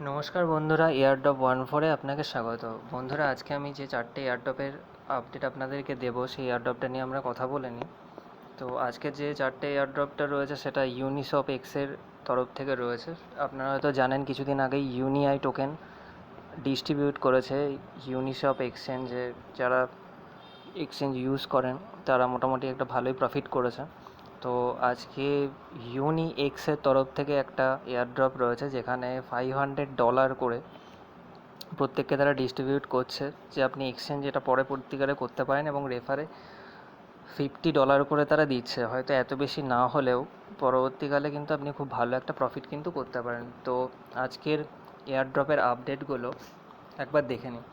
নমস্কার বন্ধুরা, এয়ারড্রপ 1.4-এ আপনাকে স্বাগত। বন্ধুরা, আজকে আমি যে 4টে এয়ারড্রপের আপডেট আপনাদেরকে দেবো, সেই এয়ারড্রপটা নিয়ে আমরা কথা বলে নিই। তো আজকে যে 4টে এয়ারড্রপটা রয়েছে সেটা ইউনিসপ এক্সের তরফ থেকে রয়েছে। আপনারা হয়তো জানেন, কিছুদিন আগেই ইউনিআই টোকেন ডিস্ট্রিবিউট করেছে ইউনিসপ এক্সচেঞ্জে। যারা এক্সচেঞ্জ ইউজ করেন তারা মোটামুটি একটা ভালোই প্রফিট করেছে। তো আজকে ইউনি এক্সের তরফ থেকে একটা এয়ারড্রপ রয়েছে, যেখানে $500 করে প্রত্যেককে তারা ডিস্ট্রিবিউট করছে, যে আপনি এক্সচেঞ্জ এটা পরবর্তীকালে করতে পারেন, এবং রেফারে $50 করে তারা দিচ্ছে। হয়তো এত বেশি না হলেও পরবর্তীকালে কিন্তু আপনি খুব ভালো একটা প্রফিট কিন্তু করতে পারেন। তো আজকের এয়ারড্রপের আপডেটগুলো একবার দেখে নিই।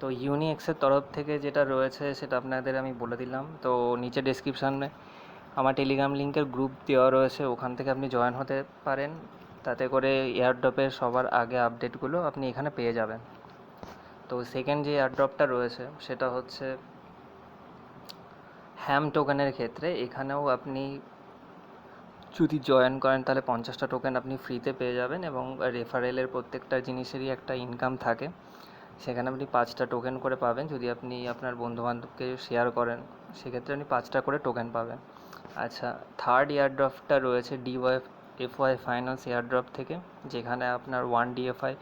তো ইউনিএক্সের তরফ থেকে যেটা রয়েছে সেটা আপনাদের আমি বলে দিলাম। তো নিচে ডেসক্রিপশানে আমার টেলিগ্রাম লিঙ্কের গ্রুপ দেওয়া রয়েছে, ওখান থেকে আপনি জয়েন হতে পারেন। তাতে করে এয়ারড্রপের সবার আগে আপডেটগুলো আপনি এখানে পেয়ে যাবেন। তো সেকেন্ড যে এয়ারড্রপটা রয়েছে সেটা হচ্ছে হ্যাম টোকেনের ক্ষেত্রে। এখানেও আপনি যদি জয়েন করেন তাহলে 50টা টোকেন আপনি ফ্রিতে পেয়ে যাবেন, এবং রেফারেলের প্রত্যেকটা জিনিসেরই একটা ইনকাম থাকে। সেখানে আপনি 5টা টোকেন করে পাবেন। যদি আপনি আপনার বন্ধুবান্ধবকে শেয়ার করেন, সেক্ষেত্রে আপনি 5টা করে টোকেন পাবেন। আচ্ছা, থার্ড এয়ারড্রপটা রয়েছে DYFY ফাইন্যান্স এয়ারড্রপ থেকে, যেখানে আপনার 1 DFI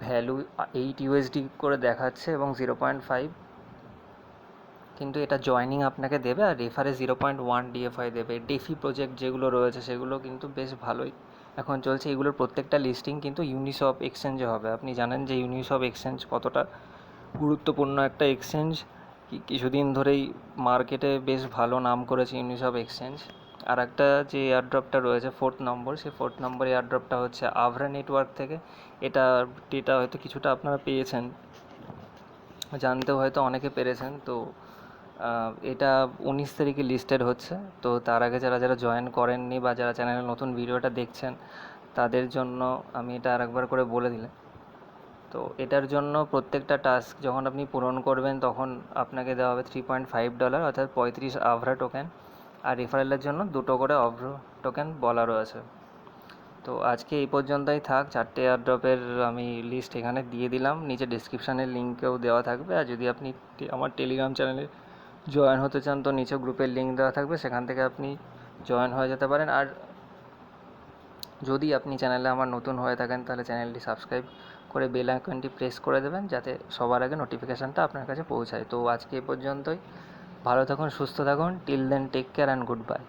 ভ্যালু $8 করে দেখাচ্ছে, এবং 0.5 কিন্তু এটা জয়েনিং আপনাকে দেবে, আর রেফারে 0.1 DFI দেবে। ডেফি প্রজেক্ট যেগুলো রয়েছে সেগুলো কিন্তু বেশ ভালোই এখন চলছে। এগুলোর প্রত্যেকটা লিস্টিং কিন্তু ইউনিসপ এক্সচেঞ্জে হবে। আপনি জানেন যে ইউনিসপ এক্সচেঞ্জ কতটা গুরুত্বপূর্ণ একটা এক্সচেঞ্জ। কিছুদিন ধরেই মার্কেটে বেশ ভালো নাম করেছে ইউনিসপ এক্সচেঞ্জ। আর একটা যে এয়ারড্রপটা রয়েছে 4th নম্বর, সেই 4th নম্বর এয়ারড্রপটা হচ্ছে আভরা নেটওয়ার্ক থেকে। এটা ডেটা হয়তো কিছুটা আপনারা পেয়েছেন, জানতেও হয়তো অনেকে পেরেছেন। তো এটা 19 তারিখে লিস্টেড হচ্ছে। তো তার আগে যারা যারা জয়েন করেননি বা যারা চ্যানেলে নতুন ভিডিওটা দেখছেন, তাদের জন্য আমি এটা আরেকবার করে বলে দিলাম। তো এটার জন্য প্রত্যেকটা টাস্ক যখন আপনি পূরণ করবেন, তখন আপনাকে দেওয়া হবে $3.5, অর্থাৎ 35 আভরা টোকেন। আর রেফারেলের জন্য 2টো করে আভরা টোকেন বলা রয়েছে। তো আজকে এই পর্যন্তই থাক। 4টে এয়ারড্রপের আমি লিস্ট এখানে দিয়ে দিলাম, নিচে ডিসক্রিপশানের লিঙ্কেও দেওয়া থাকবে। আর যদি আপনি আমার টেলিগ্রাম চ্যানেলে জয়েন হতে চান, তো নিচে গ্রুপের লিঙ্ক দেওয়া থাকবে, সেখান থেকে আপনি জয়েন হয়ে যেতে পারেন। আর যদি আপনি চ্যানেলে আমার নতুন হয়ে থাকেন, তাহলে চ্যানেলটি সাবস্ক্রাইব করে বেল আইকনটি প্রেস করে দেবেন, যাতে সবার আগে নোটিফিকেশানটা আপনার কাছে পৌঁছায়। তো আজকে এই পর্যন্তই। ভালো থাকুন, সুস্থ থাকুন। Till then, take care and good bye.